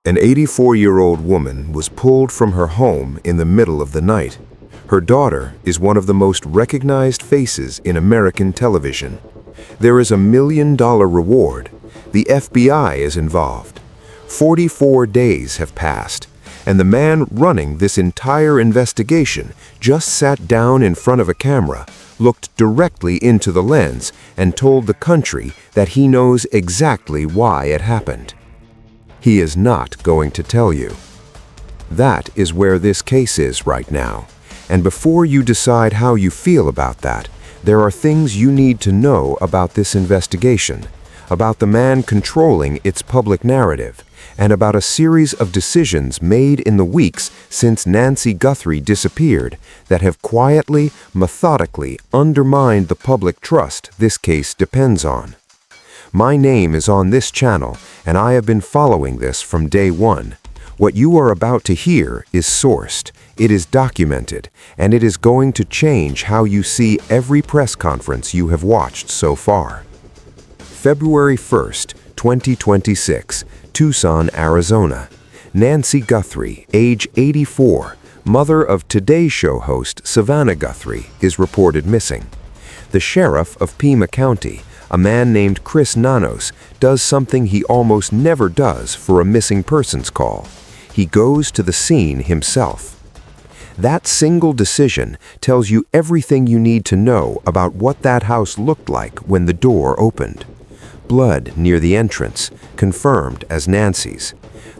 An 84-year-old woman was pulled from her home in the middle of the night. Her daughter is one of the most recognized faces in American television. There is a $1 million reward. The FBI is involved. 44 days have passed, and the man running this entire investigation just sat down in front of a camera, looked directly into the lens, and told the country that he knows exactly why it happened. He is not going to tell you. That is where this case is right now. And before you decide how you feel about that, there are things you need to know about this investigation, about the man controlling its public narrative, and about a series of decisions made in the weeks since Nancy Guthrie disappeared that have quietly, methodically undermined the public trust this case depends on. My name is on this channel, and I have been following this from day one. What you are about to hear is sourced, it is documented, and it is going to change how you see every press conference you have watched so far. February 1st, 2026, Tucson, Arizona. Nancy Guthrie, age 84, mother of Today Show host Savannah Guthrie, is reported missing. The sheriff of Pima County, a man named Chris Nanos, does something he almost never does for a missing persons call. He goes to the scene himself. That single decision tells you everything you need to know about what that house looked like when the door opened. Blood near the entrance, confirmed as Nancy's.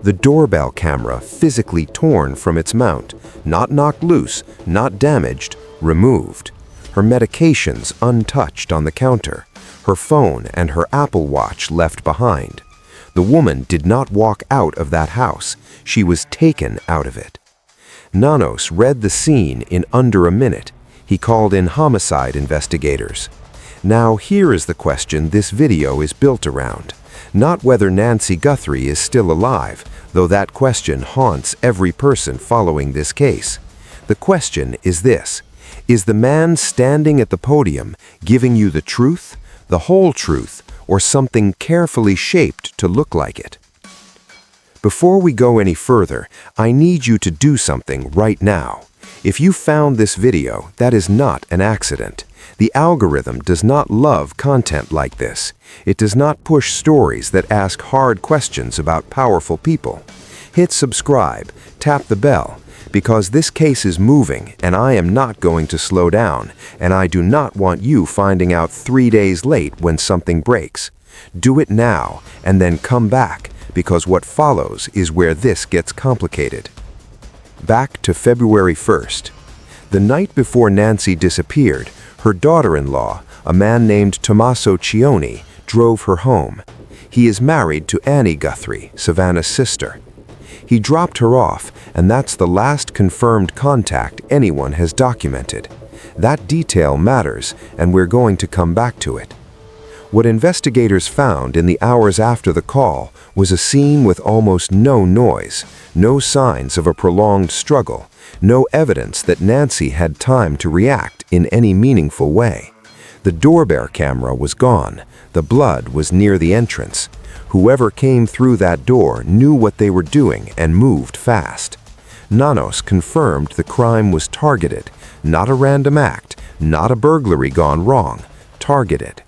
The doorbell camera physically torn from its mount, not knocked loose, not damaged, removed. Her medications untouched on the counter. Her phone and her Apple Watch left behind. The woman did not walk out of that house. She was taken out of it. Nanos read the scene in under a minute. He called in homicide investigators. Now here is the question this video is built around. Not whether Nancy Guthrie is still alive, though that question haunts every person following this case. The question is this: is the man standing at the podium giving you the truth, the whole truth, or something carefully shaped to look like it? Before we go any further, I need you to do something right now. If you found this video, that is not an accident. The algorithm does not love content like this. It does not push stories that ask hard questions about powerful people. Hit subscribe, tap the bell, because this case is moving and I am not going to slow down, and I do not want you finding out 3 days late when something breaks. Do it now and then come back, because what follows is where this gets complicated. Back to February 1st. The night before Nancy disappeared, her daughter-in-law, a man named Tommaso Cioni, drove her home. He is married to Annie Guthrie, Savannah's sister. He dropped her off, and that's the last confirmed contact anyone has documented. That detail matters, and we're going to come back to it. What investigators found in the hours after the call was a scene with almost no noise, no signs of a prolonged struggle, no evidence that Nancy had time to react in any meaningful way. The doorbell camera was gone. The blood was near the entrance. Whoever came through that door knew what they were doing and moved fast. Nanos confirmed the crime was targeted, not a random act, not a burglary gone wrong, targeted.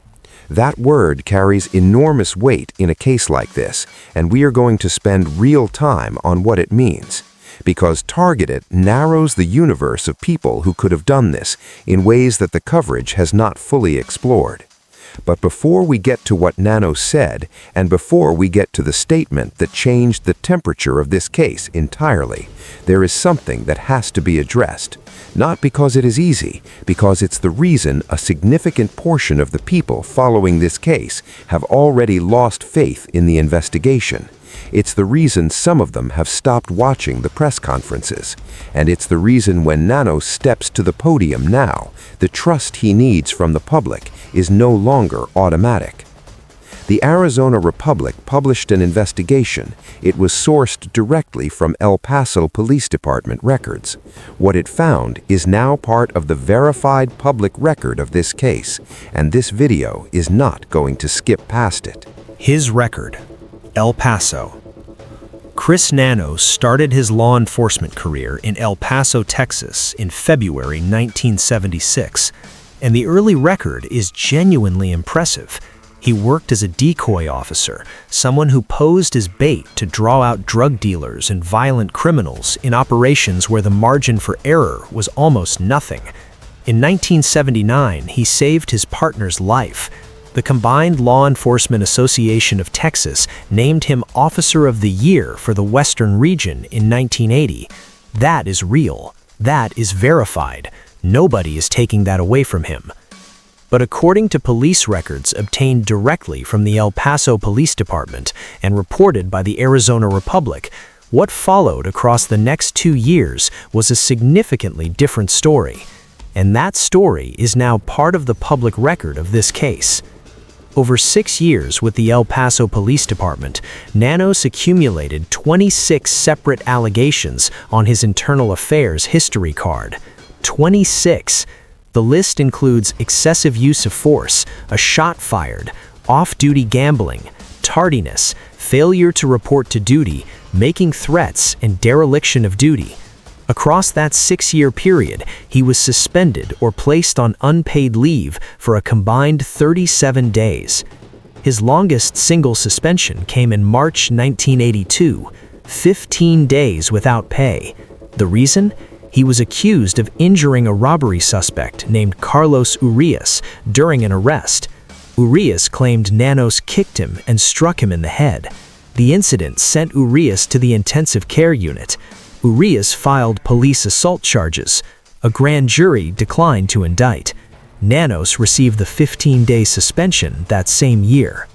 That word carries enormous weight in a case like this, and we are going to spend real time on what it means. Because targeted narrows the universe of people who could have done this in ways that the coverage has not fully explored. But before we get to what Nanos said, and before we get to the statement that changed the temperature of this case entirely, there is something that has to be addressed. Not because it is easy, because it's the reason a significant portion of the people following this case have already lost faith in the investigation. It's the reason some of them have stopped watching the press conferences. And it's the reason when Nanos steps to the podium now, the trust he needs from the public is no longer automatic. The Arizona Republic published an investigation. It was sourced directly from El Paso Police Department records. What it found is now part of the verified public record of this case, and this video is not going to skip past it. His record, El Paso. Chris Nanos started his law enforcement career in El Paso, Texas in February 1976, and the early record is genuinely impressive. He worked as a decoy officer, someone who posed as bait to draw out drug dealers and violent criminals in operations where the margin for error was almost nothing. In 1979, he saved his partner's life. The Combined Law Enforcement Association of Texas named him Officer of the Year for the Western region in 1980. That is real. That is verified. Nobody is taking that away from him. But according to police records obtained directly from the El Paso Police Department and reported by the Arizona Republic, what followed across the next 2 years was a significantly different story. And that story is now part of the public record of this case. Over 6 years with the El Paso Police Department, Nanos accumulated 26 separate allegations on his internal affairs history card. 26! The list includes excessive use of force, a shot fired, off-duty gambling, tardiness, failure to report to duty, making threats, and dereliction of duty. Across that 6-year period, he was suspended or placed on unpaid leave for a combined 37 days. His longest single suspension came in March 1982, 15 days without pay. The reason? He was accused of injuring a robbery suspect named Carlos Urias during an arrest. Urias claimed Nanos kicked him and struck him in the head. The incident sent Urias to the intensive care unit. Urias filed police assault charges. A grand jury declined to indict. Nanos received the 15-day suspension that same year.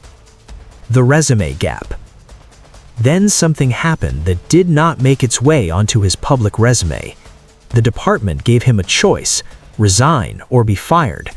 The resume gap. Then something happened that did not make its way onto his public resume. The department gave him a choice: resign or be fired.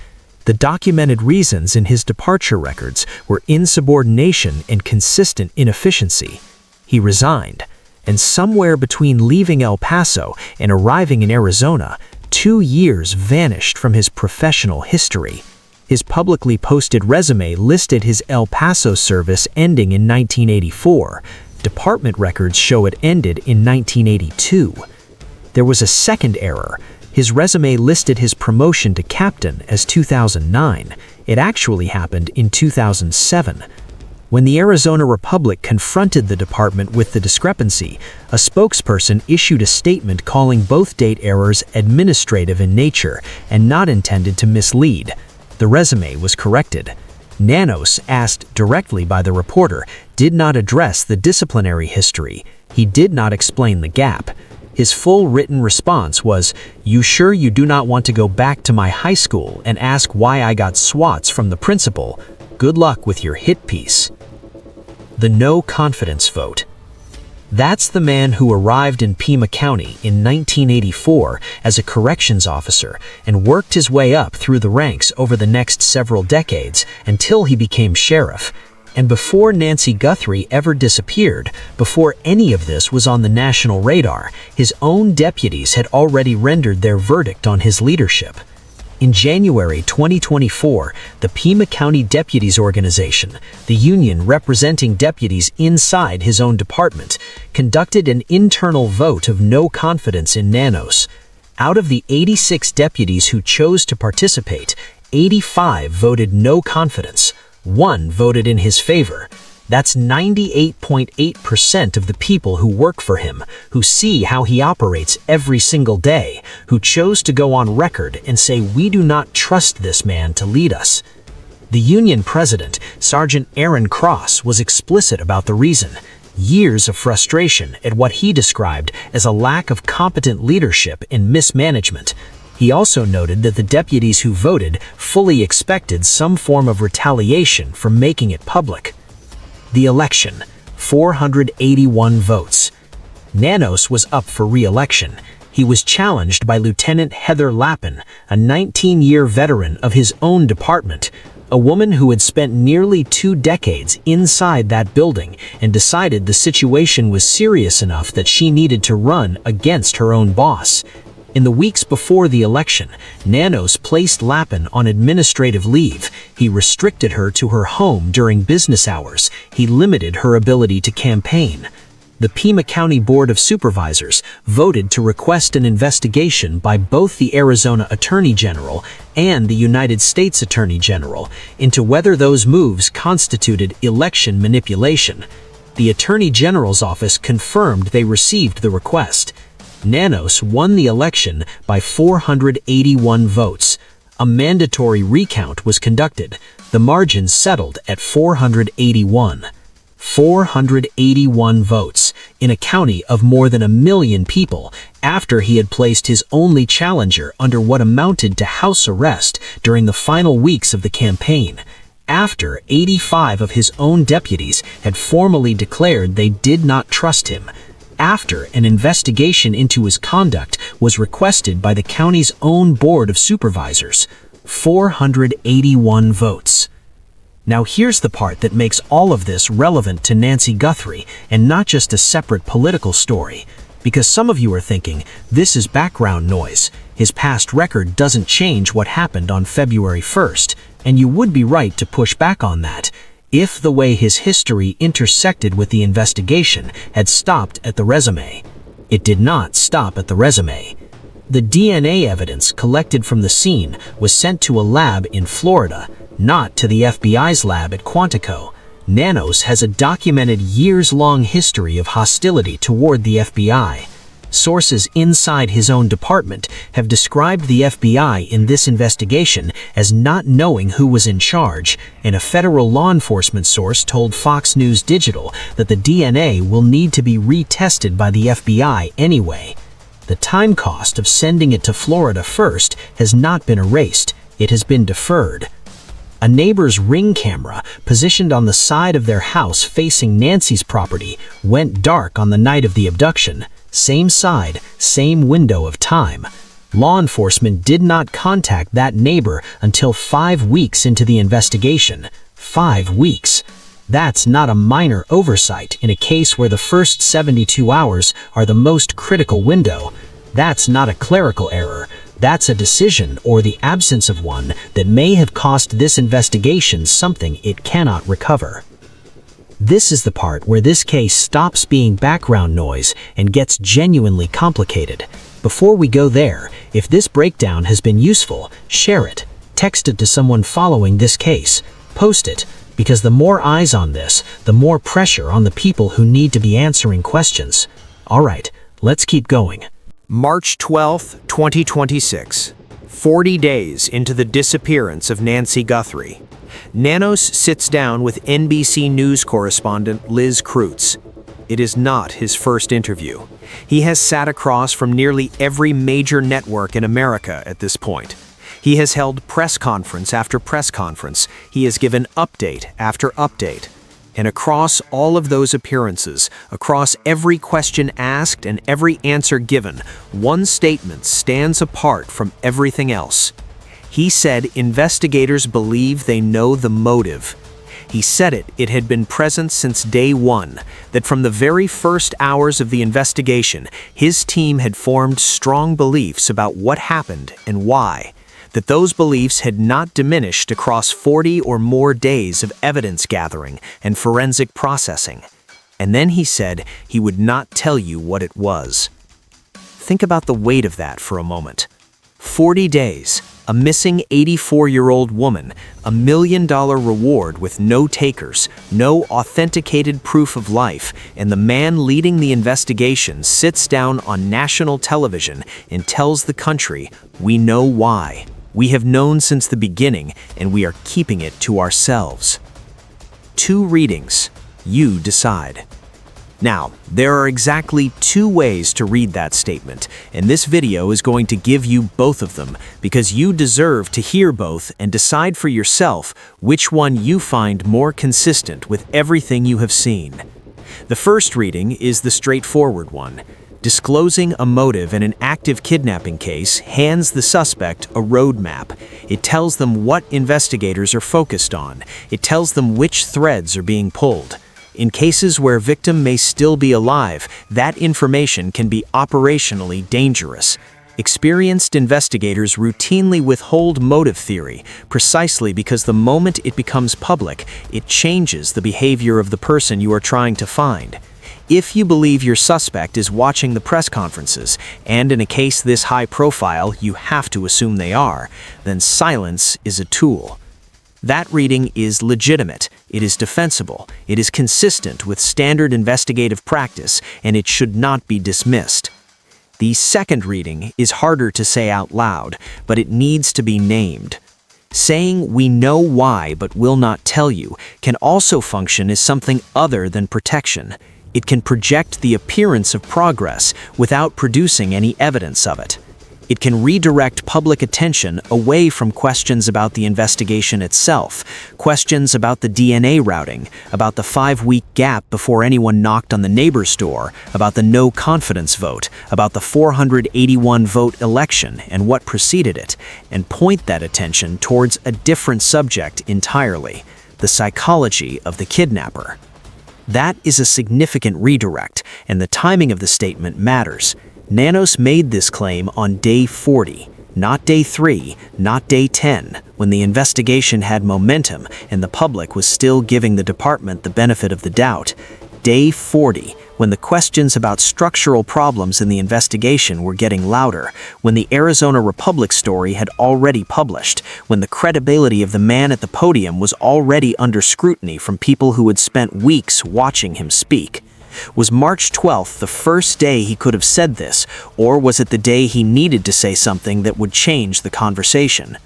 The documented reasons in his departure records were insubordination and consistent inefficiency. He resigned, and somewhere between leaving El Paso and arriving in Arizona, 2 years vanished from his professional history. His publicly posted resume listed his El Paso service ending in 1984. Department records show it ended in 1982. There was a second error. His resume listed his promotion to captain as 2009. It actually happened in 2007. When the Arizona Republic confronted the department with the discrepancy, a spokesperson issued a statement calling both date errors administrative in nature and not intended to mislead. The resume was corrected. Nanos, asked directly by the reporter, did not address the disciplinary history. He did not explain the gap. His full written response was, "You sure you do not want to go back to my high school and ask why I got swats from the principal? Good luck with your hit piece." The no confidence vote. That's the man who arrived in Pima County in 1984 as a corrections officer and worked his way up through the ranks over the next several decades until he became sheriff. And before Nancy Guthrie ever disappeared, before any of this was on the national radar, his own deputies had already rendered their verdict on his leadership. In January 2024, the Pima County Deputies Organization, the union representing deputies inside his own department, conducted an internal vote of no confidence in Nanos. Out of the 86 deputies who chose to participate, 85 voted no confidence. 1 voted in his favor. That's 98.8% of the people who work for him, who see how he operates every single day, who chose to go on record and say, "We do not trust this man to lead us." The union president, Sergeant Aaron Cross, was explicit about the reason: years of frustration at what he described as a lack of competent leadership and mismanagement. He also noted that the deputies who voted fully expected some form of retaliation for making it public. The election, 481 votes. Nanos was up for re-election. He was challenged by Lieutenant Heather Lappin, a 19-year veteran of his own department, a woman who had spent nearly 2 decades inside that building and decided the situation was serious enough that she needed to run against her own boss. In the weeks before the election, Nanos placed Lappin on administrative leave. He restricted her to her home during business hours. He limited her ability to campaign. the Pima County Board of Supervisors voted to request an investigation by both the Arizona Attorney General and the United States Attorney General into whether those moves constituted election manipulation. The Attorney General's office confirmed they received the request. Nanos won the election by 481 votes. A mandatory recount was conducted. The margin settled at 481. 481 votes in a county of more than 1 million people after he had placed his only challenger under what amounted to house arrest during the final weeks of the campaign, after 85 of his own deputies had formally declared they did not trust him, after an investigation into his conduct was requested by the county's own Board of Supervisors. 481 votes. Now here's the part that makes all of this relevant to Nancy Guthrie and not just a separate political story. Because some of you are thinking, this is background noise. His past record doesn't change what happened on February 1st, and you would be right to push back on that, if the way his history intersected with the investigation had stopped at the resume. It did not stop at the resume. The DNA evidence collected from the scene was sent to a lab in Florida, not to the FBI's lab at Quantico. Nanos has a documented years-long history of hostility toward the FBI. Sources inside his own department have described the FBI in this investigation as not knowing who was in charge, and a federal law enforcement source told Fox News Digital that the DNA will need to be retested by the FBI anyway. The time cost of sending it to Florida first has not been erased, it has been deferred. A neighbor's Ring camera, positioned on the side of their house facing Nancy's property, went dark on the night of the abduction. Same side, same window of time. Law enforcement did not contact that neighbor until 5 weeks into the investigation. 5 weeks. That's not a minor oversight in a case where the first 72 hours are the most critical window. That's not a clerical error. That's a decision, or the absence of one, that may have cost this investigation something it cannot recover. This is the part where this case stops being background noise and gets genuinely complicated. Before we go there, if this breakdown has been useful, share it. Text it to someone following this case. Post it, because the more eyes on this, the more pressure on the people who need to be answering questions. All right, let's keep going. March 12, 2026. 40 days into the disappearance of Nancy Guthrie. Nanos sits down with NBC News correspondent Liz Kreutz. It is not his first interview. He has sat across from nearly every major network in America at this point. He has held press conference after press conference. He has given update after update. And across all of those appearances, across every question asked and every answer given, one statement stands apart from everything else. He said investigators believe they know the motive. He said it had been present since day one, that from the very first hours of the investigation, his team had formed strong beliefs about what happened and why, that those beliefs had not diminished across 40 or more days of evidence gathering and forensic processing. And then he said he would not tell you what it was. Think about the weight of that for a moment. 40 days, a missing 84-year-old woman, $1 million reward with no takers, no authenticated proof of life, and the man leading the investigation sits down on national television and tells the country, "We know why. We have known since the beginning, and we are keeping it to ourselves." 2 readings. You decide. Now, there are exactly 2 ways to read that statement, and this video is going to give you both of them, because you deserve to hear both and decide for yourself which one you find more consistent with everything you have seen. The first reading is the straightforward one. Disclosing a motive in an active kidnapping case hands the suspect a roadmap. It tells them what investigators are focused on. It tells them which threads are being pulled. In cases where victim may still be alive, that information can be operationally dangerous. Experienced investigators routinely withhold motive theory precisely because the moment it becomes public, it changes the behavior of the person you are trying to find. If you believe your suspect is watching the press conferences, and in a case this high profile you have to assume they are, then silence is a tool. That reading is legitimate, it is defensible, it is consistent with standard investigative practice, and it should not be dismissed. The second reading is harder to say out loud, but it needs to be named. Saying "we know why but will not tell you" can also function as something other than protection. It can project the appearance of progress without producing any evidence of it. It can redirect public attention away from questions about the investigation itself, questions about the DNA routing, about the 5-week gap before anyone knocked on the neighbor's door, about the no confidence vote, about the 481-vote election and what preceded it, and point that attention towards a different subject entirely, the psychology of the kidnapper. That is a significant redirect, and the timing of the statement matters. Nanos made this claim on day 40, not day 3, not day 10, when the investigation had momentum and the public was still giving the department the benefit of the doubt. Day 40, when the questions about structural problems in the investigation were getting louder, when the Arizona Republic story had already published, when the credibility of the man at the podium was already under scrutiny from people who had spent weeks watching him speak. Was March 12th the first day he could have said this, or was it the day he needed to say something that would change the conversation?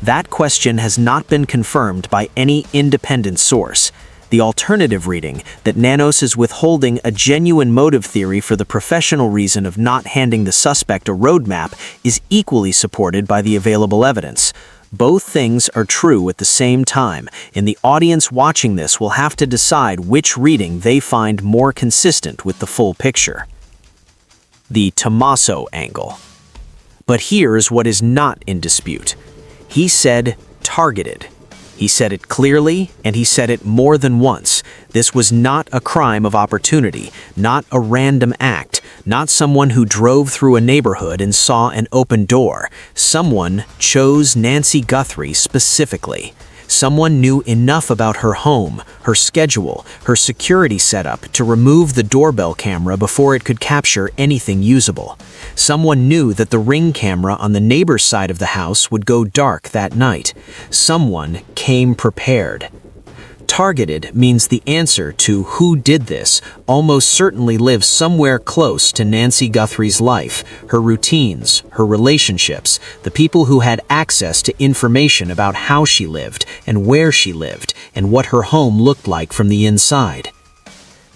That question has not been confirmed by any independent source. The alternative reading, that Nanos is withholding a genuine motive theory for the professional reason of not handing the suspect a roadmap, is equally supported by the available evidence. Both things are true at the same time, and the audience watching this will have to decide which reading they find more consistent with the full picture. The Tommaso angle. But here's what is not in dispute. He said targeted. He said it clearly, and he said it more than once. This was not a crime of opportunity, not a random act, not someone who drove through a neighborhood and saw an open door. Someone chose Nancy Guthrie specifically. Someone knew enough about her home, her schedule, her security setup to remove the doorbell camera before it could capture anything usable. Someone knew that the Ring camera on the neighbor's side of the house would go dark that night. Someone came prepared. Targeted means the answer to who did this almost certainly lives somewhere close to Nancy Guthrie's life, her routines, her relationships, the people who had access to information about how she lived and where she lived and what her home looked like from the inside.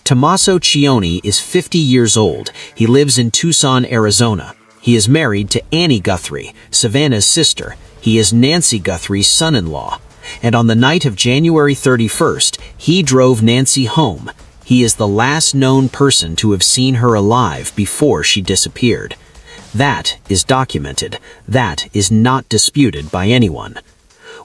Tommaso Cioni is 50 years old. He lives in Tucson, Arizona. He is married to Annie Guthrie, Savannah's sister. He is Nancy Guthrie's son-in-law. And on the night of January 31st, he drove Nancy home. He is the last known person to have seen her alive before she disappeared. That is documented. That is not disputed by anyone.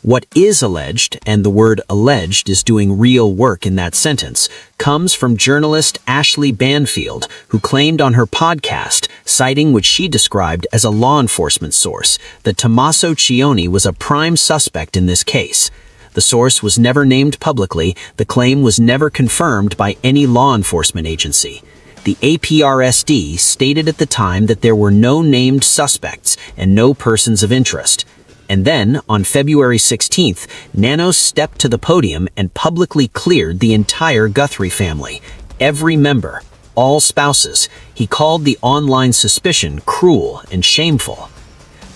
What is alleged, and the word alleged is doing real work in that sentence, comes from journalist Ashley Banfield, who claimed on her podcast, citing what she described as a law enforcement source, that Tommaso Cioni was a prime suspect in this case. The source was never named publicly. The claim was never confirmed by any law enforcement agency. The APRSD stated at the time that there were no named suspects and no persons of interest. And then, on February 16th, Nanos stepped to the podium and publicly cleared the entire Guthrie family, every member, all spouses. He called the online suspicion cruel and shameful.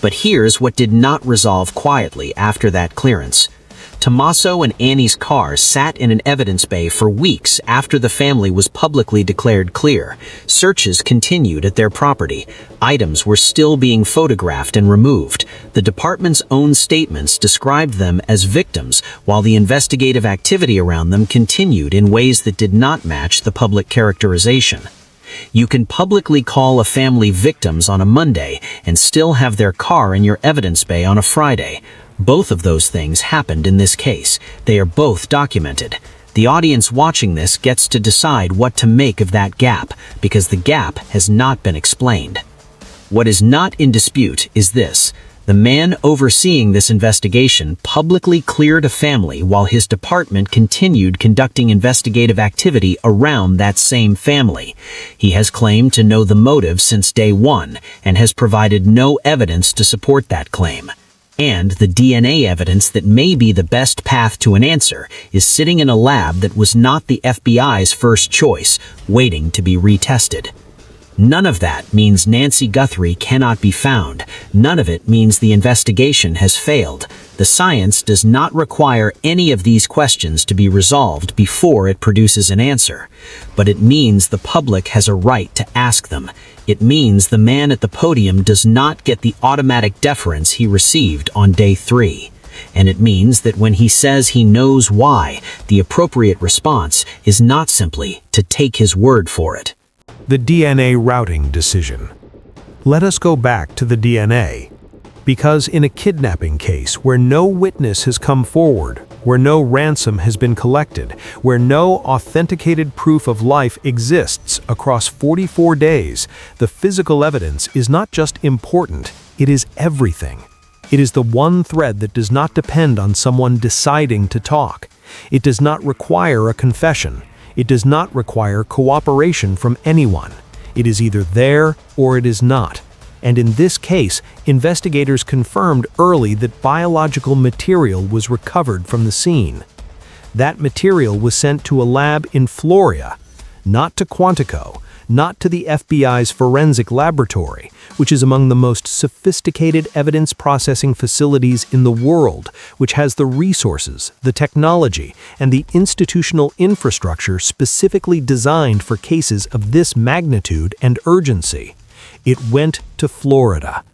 But here's what did not resolve quietly after that clearance. Tommaso and Annie's cars sat in an evidence bay for weeks after the family was publicly declared clear. Searches continued at their property. Items were still being photographed and removed. The department's own statements described them as victims, while the investigative activity around them continued in ways that did not match the public characterization. You can publicly call a family victims on a Monday and still have their car in your evidence bay on a Friday. Both of those things happened in this case. They are both documented. The audience watching this gets to decide what to make of that gap, because the gap has not been explained. What is not in dispute is this. The man overseeing this investigation publicly cleared a family while his department continued conducting investigative activity around that same family. He has claimed to know the motive since day one and has provided no evidence to support that claim. And the DNA evidence that may be the best path to an answer is sitting in a lab that was not the FBI's first choice, waiting to be retested. None of that means Nancy Guthrie cannot be found. None of it means the investigation has failed. The science does not require any of these questions to be resolved before it produces an answer. But it means the public has a right to ask them. It means the man at the podium does not get the automatic deference he received on day 3. And it means that when he says he knows why, the appropriate response is not simply to take his word for it. The DNA routing decision. Let us go back to the DNA. Because in a kidnapping case where no witness has come forward, where no ransom has been collected, where no authenticated proof of life exists across 44 days, the physical evidence is not just important, it is everything. It is the one thread that does not depend on someone deciding to talk. It does not require a confession. It does not require cooperation from anyone. It is either there or it is not. And in this case, investigators confirmed early that biological material was recovered from the scene. That material was sent to a lab in Florida, not to Quantico, not to the FBI's forensic laboratory, which is among the most sophisticated evidence processing facilities in the world, which has the resources, the technology, and the institutional infrastructure specifically designed for cases of this magnitude and urgency. It went to Florida.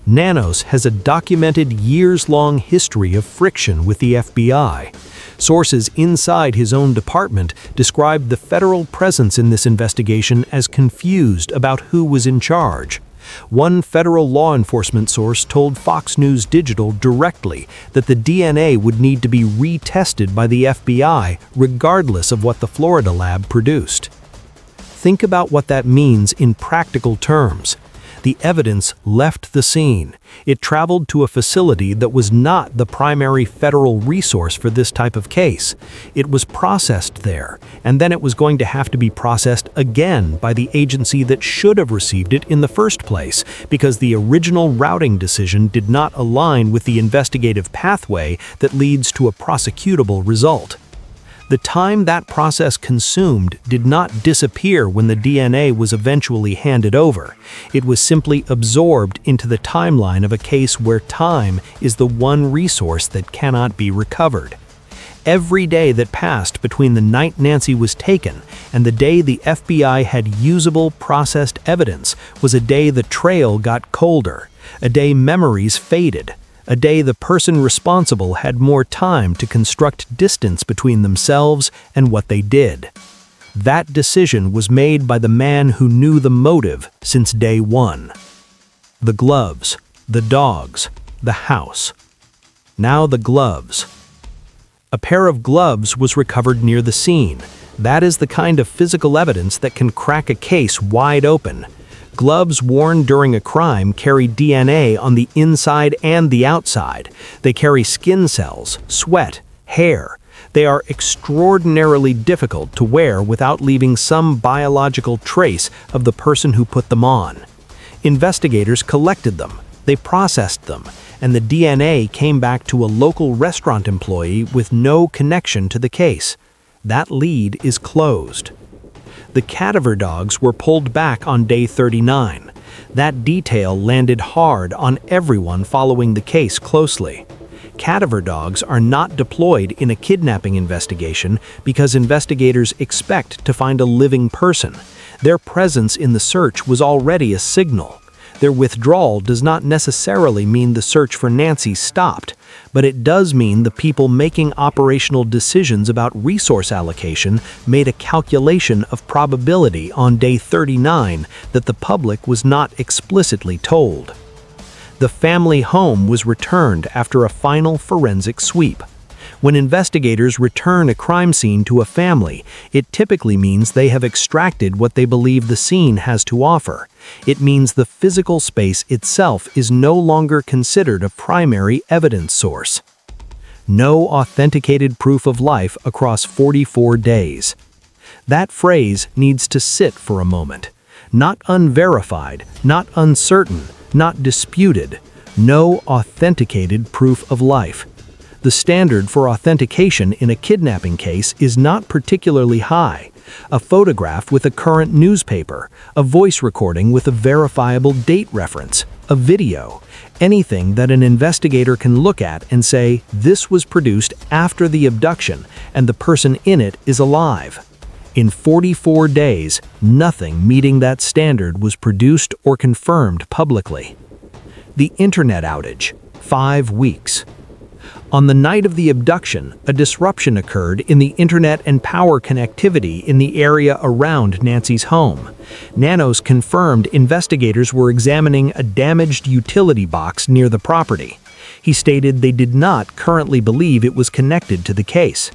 Nanos has a documented years-long history of friction with the FBI. Sources inside his own department described the federal presence in this investigation as confused about who was in charge. One federal law enforcement source told Fox News Digital directly that the DNA would need to be retested by the FBI regardless of what the Florida lab produced. Think about what that means in practical terms. The evidence left the scene. It traveled to a facility that was not the primary federal resource for this type of case. It was processed there, and then it was going to have to be processed again by the agency that should have received it in the first place, because the original routing decision did not align with the investigative pathway that leads to a prosecutable result. The time that process consumed did not disappear when the DNA was eventually handed over. It was simply absorbed into the timeline of a case where time is the one resource that cannot be recovered. Every day that passed between the night Nancy was taken and the day the FBI had usable processed evidence was a day the trail got colder, a day memories faded, a day the person responsible had more time to construct distance between themselves and what they did. That decision was made by the man who knew the motive since day one. The gloves, the dogs, the house. Now the gloves. A pair of gloves was recovered near the scene. That is the kind of physical evidence that can crack a case wide open. Gloves worn during a crime carry DNA on the inside and the outside. They carry skin cells, sweat, hair. They are extraordinarily difficult to wear without leaving some biological trace of the person who put them on. Investigators collected them, they processed them, and the DNA came back to a local restaurant employee with no connection to the case. That lead is closed. The cadaver dogs were pulled back on day 39. That detail landed hard on everyone following the case closely. Cadaver dogs are not deployed in a kidnapping investigation because investigators expect to find a living person. Their presence in the search was already a signal. Their withdrawal does not necessarily mean the search for Nancy stopped, but it does mean the people making operational decisions about resource allocation made a calculation of probability on day 39 that the public was not explicitly told. The family home was returned after a final forensic sweep. When investigators return a crime scene to a family, it typically means they have extracted what they believe the scene has to offer. It means the physical space itself is no longer considered a primary evidence source. No authenticated proof of life across 44 days. That phrase needs to sit for a moment. Not unverified, not uncertain, not disputed. No authenticated proof of life. The standard for authentication in a kidnapping case is not particularly high. A photograph with a current newspaper, a voice recording with a verifiable date reference, a video, anything that an investigator can look at and say, this was produced after the abduction and the person in it is alive. In 44 days, nothing meeting that standard was produced or confirmed publicly. The internet outage, 5 weeks. On the night of the abduction, a disruption occurred in the internet and power connectivity in the area around Nancy's home. Nanos confirmed investigators were examining a damaged utility box near the property. He stated they did not currently believe it was connected to the case.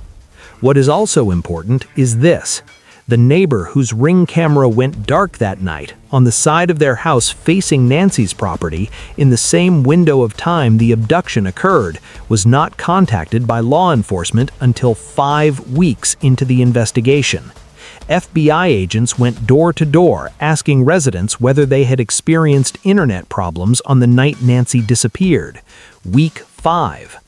What is also important is this. The neighbor whose Ring camera went dark that night, on the side of their house facing Nancy's property, in the same window of time the abduction occurred, was not contacted by law enforcement until 5 weeks into the investigation. FBI agents went door to door asking residents whether they had experienced internet problems on the night Nancy disappeared. Week 5.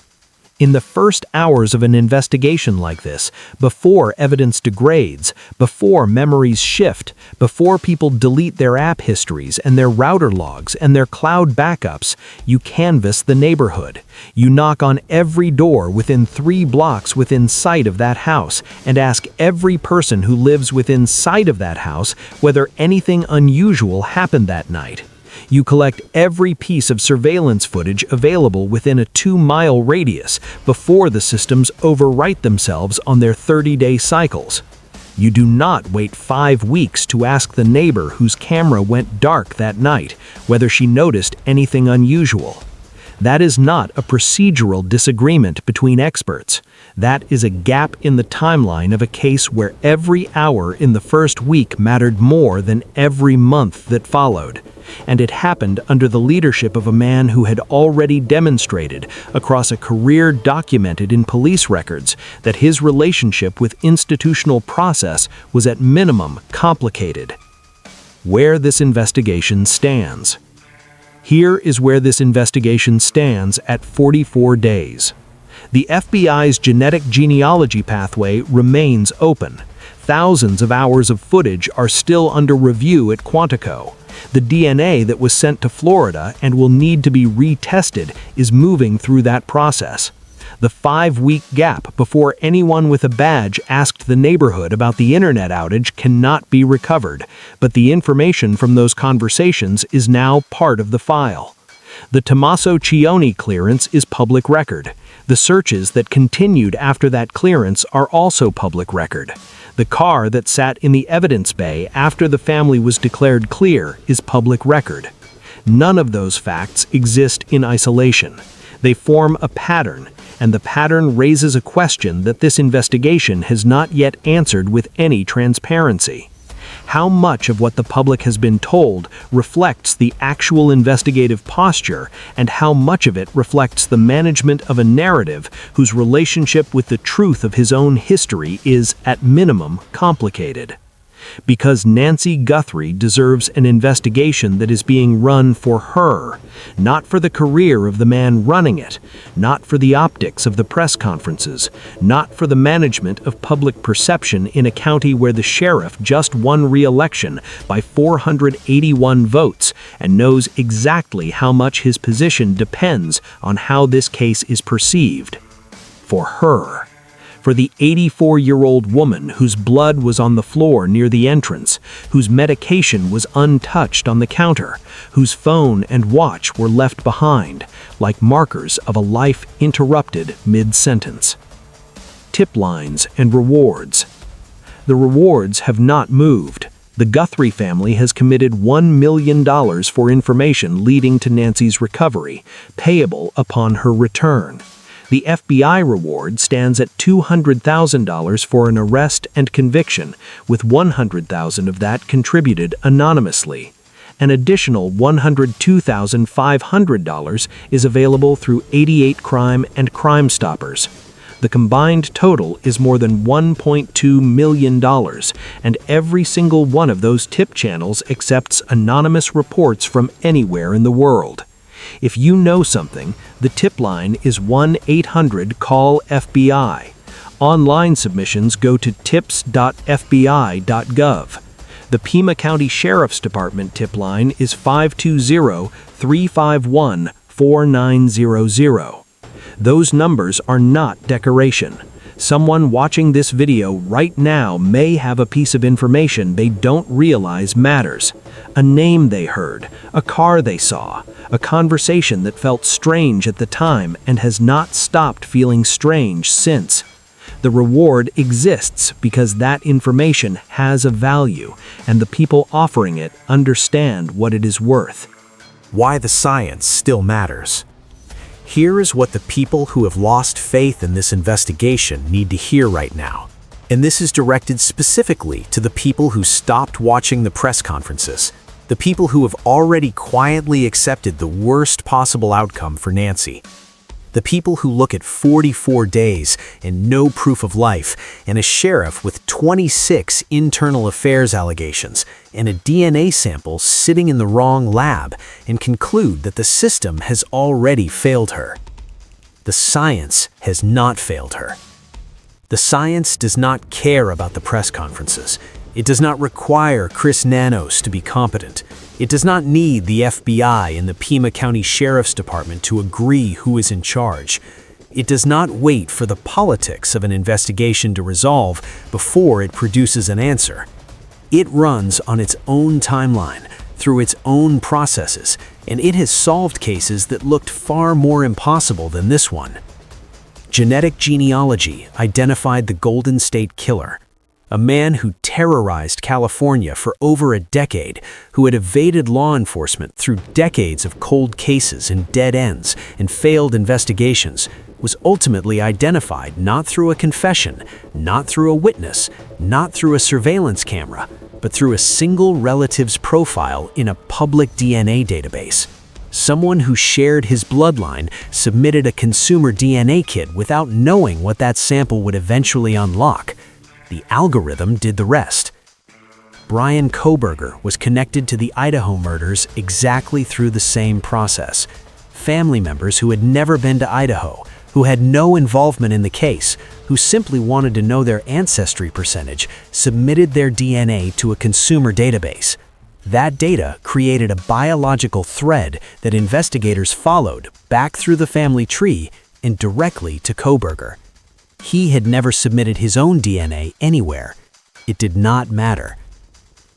In the first hours of an investigation like this, before evidence degrades, before memories shift, before people delete their app histories and their router logs and their cloud backups, you canvass the neighborhood. You knock on every door within 3 blocks within sight of that house and ask every person who lives within sight of that house whether anything unusual happened that night. You collect every piece of surveillance footage available within a 2-mile radius before the systems overwrite themselves on their 30-day cycles. You do not wait 5 weeks to ask the neighbor whose camera went dark that night whether she noticed anything unusual. That is not a procedural disagreement between experts. That is a gap in the timeline of a case where every hour in the first week mattered more than every month that followed. And it happened under the leadership of a man who had already demonstrated, across a career documented in police records, that his relationship with institutional process was at minimum complicated. Where this investigation stands. Here is where this investigation stands at 44 days. The FBI's genetic genealogy pathway remains open. Thousands of hours of footage are still under review at Quantico. The DNA that was sent to Florida and will need to be retested is moving through that process. The 5-week gap before anyone with a badge asked the neighborhood about the internet outage cannot be recovered, but the information from those conversations is now part of the file. The Tommaso Cioni clearance is public record. The searches that continued after that clearance are also public record. The car that sat in the evidence bay after the family was declared clear is public record. None of those facts exist in isolation. They form a pattern, and the pattern raises a question that this investigation has not yet answered with any transparency. How much of what the public has been told reflects the actual investigative posture, and how much of it reflects the management of a narrative whose relationship with the truth of his own history is, at minimum, complicated? Because Nancy Guthrie deserves an investigation that is being run for her, not for the career of the man running it, not for the optics of the press conferences, not for the management of public perception in a county where the sheriff just won re-election by 481 votes and knows exactly how much his position depends on how this case is perceived. For her. For the 84-year-old woman whose blood was on the floor near the entrance, whose medication was untouched on the counter, whose phone and watch were left behind, like markers of a life interrupted mid-sentence. Tip lines and rewards. The rewards have not moved. The Guthrie family has committed $1 million for information leading to Nancy's recovery, payable upon her return. The FBI reward stands at $200,000 for an arrest and conviction, with $100,000 of that contributed anonymously. An additional $102,500 is available through 88 Crime and Crime Stoppers. The combined total is more than $1.2 million, and every single one of those tip channels accepts anonymous reports from anywhere in the world. If you know something, the tip line is 1-800-CALL-FBI. Online submissions go to tips.fbi.gov. The Pima County Sheriff's Department tip line is 520-351-4900. Those numbers are not decoration. Someone watching this video right now may have a piece of information they don't realize matters. A name they heard, a car they saw, a conversation that felt strange at the time and has not stopped feeling strange since. The reward exists because that information has a value, and the people offering it understand what it is worth. Why the science still matters. Here is what the people who have lost faith in this investigation need to hear right now. And this is directed specifically to the people who stopped watching the press conferences, the people who have already quietly accepted the worst possible outcome for Nancy. The people who look at 44 days and no proof of life, and a sheriff with 26 internal affairs allegations and a DNA sample sitting in the wrong lab, and conclude that the system has already failed her. The science has not failed her. The science does not care about the press conferences. It does not require Chris Nanos to be competent. It does not need the FBI and the Pima County Sheriff's Department to agree who is in charge. It does not wait for the politics of an investigation to resolve before it produces an answer. It runs on its own timeline, through its own processes, and it has solved cases that looked far more impossible than this one. Genetic genealogy identified the Golden State Killer, a man who terrorized California for over a decade, who had evaded law enforcement through decades of cold cases and dead ends and failed investigations, was ultimately identified not through a confession, not through a witness, not through a surveillance camera, but through a single relative's profile in a public DNA database. Someone who shared his bloodline submitted a consumer DNA kit without knowing what that sample would eventually unlock. The algorithm did the rest. Brian Kohberger was connected to the Idaho murders exactly through the same process. Family members who had never been to Idaho, who had no involvement in the case, who simply wanted to know their ancestry percentage, submitted their DNA to a consumer database. That data created a biological thread that investigators followed back through the family tree and directly to Kohberger. He had never submitted his own DNA anywhere. It did not matter.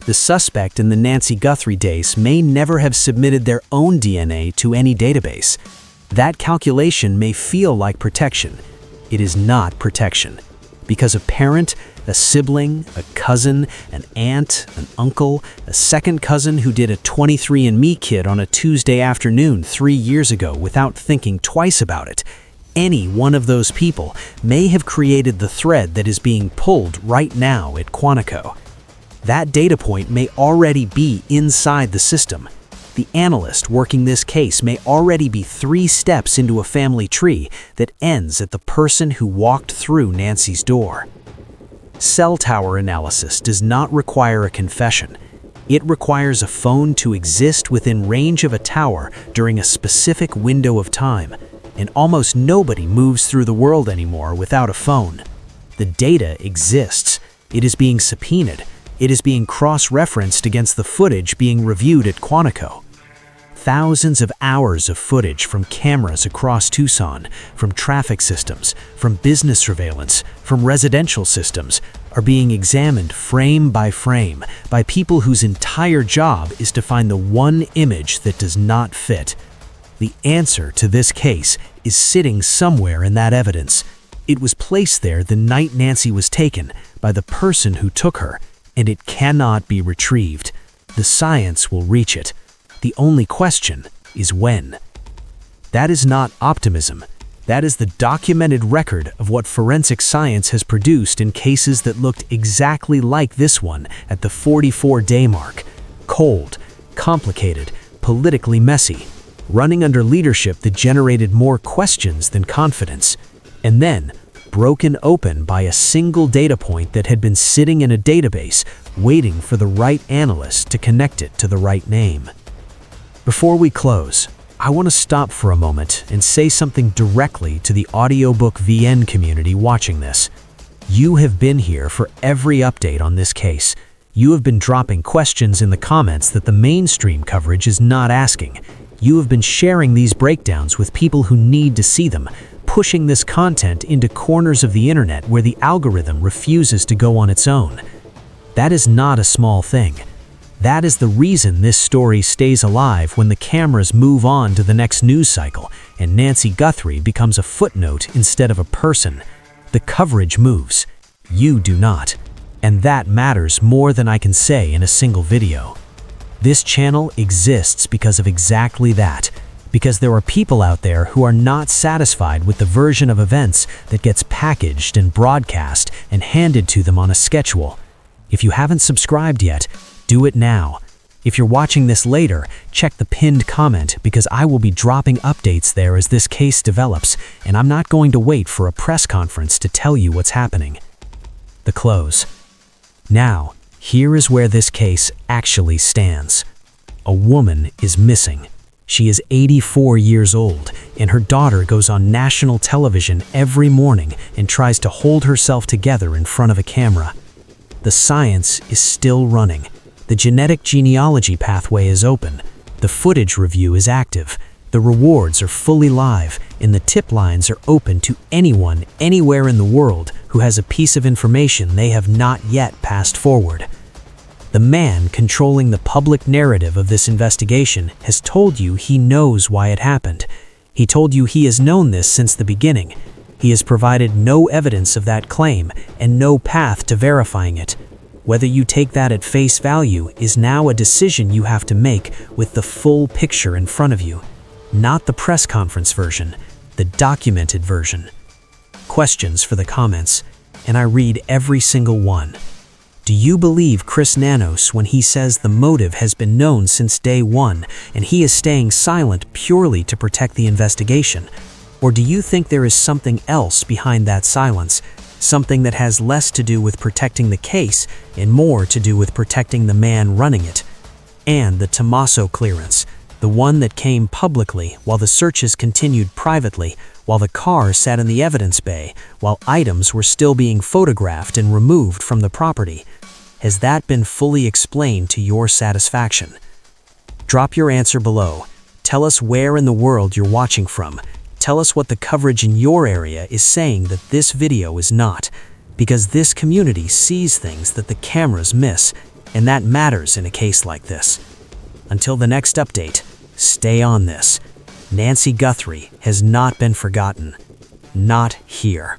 The suspect in the Nancy Guthrie case may never have submitted their own DNA to any database. That calculation may feel like protection. It is not protection, because a parent, a sibling, a cousin, an aunt, an uncle, a second cousin who did a 23andMe kit on a Tuesday afternoon 3 years ago without thinking twice about it, any one of those people may have created the thread that is being pulled right now at Quantico. That data point may already be inside the system. The analyst working this case may already be 3 steps into a family tree that ends at the person who walked through Nancy's door. Cell tower analysis does not require a confession. It requires a phone to exist within range of a tower during a specific window of time, and almost nobody moves through the world anymore without a phone. The data exists. It is being subpoenaed. It is being cross-referenced against the footage being reviewed at Quantico. Thousands of hours of footage from cameras across Tucson, from traffic systems, from business surveillance, from residential systems, are being examined frame by frame by people whose entire job is to find the one image that does not fit. The answer to this case is sitting somewhere in that evidence. It was placed there the night Nancy was taken by the person who took her, and it cannot be retrieved. The science will reach it. The only question is when. That is not optimism. That is the documented record of what forensic science has produced in cases that looked exactly like this one at the 44-day mark. Cold, complicated, politically messy, running under leadership that generated more questions than confidence, and then broken open by a single data point that had been sitting in a database waiting for the right analyst to connect it to the right name. Before we close, I want to stop for a moment and say something directly to the audiobook VN community watching this. You have been here for every update on this case. You have been dropping questions in the comments that the mainstream coverage is not asking. You have been sharing these breakdowns with people who need to see them, pushing this content into corners of the internet where the algorithm refuses to go on its own. That is not a small thing. That is the reason this story stays alive when the cameras move on to the next news cycle and Nancy Guthrie becomes a footnote instead of a person. The coverage moves. You do not. And that matters more than I can say in a single video. This channel exists because of exactly that. Because there are people out there who are not satisfied with the version of events that gets packaged and broadcast and handed to them on a schedule. If you haven't subscribed yet, do it now. If you're watching this later, check the pinned comment because I will be dropping updates there as this case develops, and I'm not going to wait for a press conference to tell you what's happening. The close. Now, here is where this case actually stands. A woman is missing. She is 84 years old, and her daughter goes on national television every morning and tries to hold herself together in front of a camera. The science is still running. The genetic genealogy pathway is open. The footage review is active. The rewards are fully live, and the tip lines are open to anyone, anywhere in the world who has a piece of information they have not yet passed forward. The man controlling the public narrative of this investigation has told you he knows why it happened. He told you he has known this since the beginning. He has provided no evidence of that claim and no path to verifying it. Whether you take that at face value is now a decision you have to make with the full picture in front of you. Not the press conference version, the documented version. Questions for the comments, and I read every single one. Do you believe Chris Nanos when he says the motive has been known since day one and he is staying silent purely to protect the investigation? Or do you think there is something else behind that silence, something that has less to do with protecting the case and more to do with protecting the man running it? And the Tommaso clearance, the one that came publicly while the searches continued privately, while the car sat in the evidence bay, while items were still being photographed and removed from the property. Has that been fully explained to your satisfaction? Drop your answer below. Tell us where in the world you're watching from. Tell us what the coverage in your area is saying that this video is not, because this community sees things that the cameras miss, and that matters in a case like this. Until the next update, stay on this. Nancy Guthrie has not been forgotten. Not here.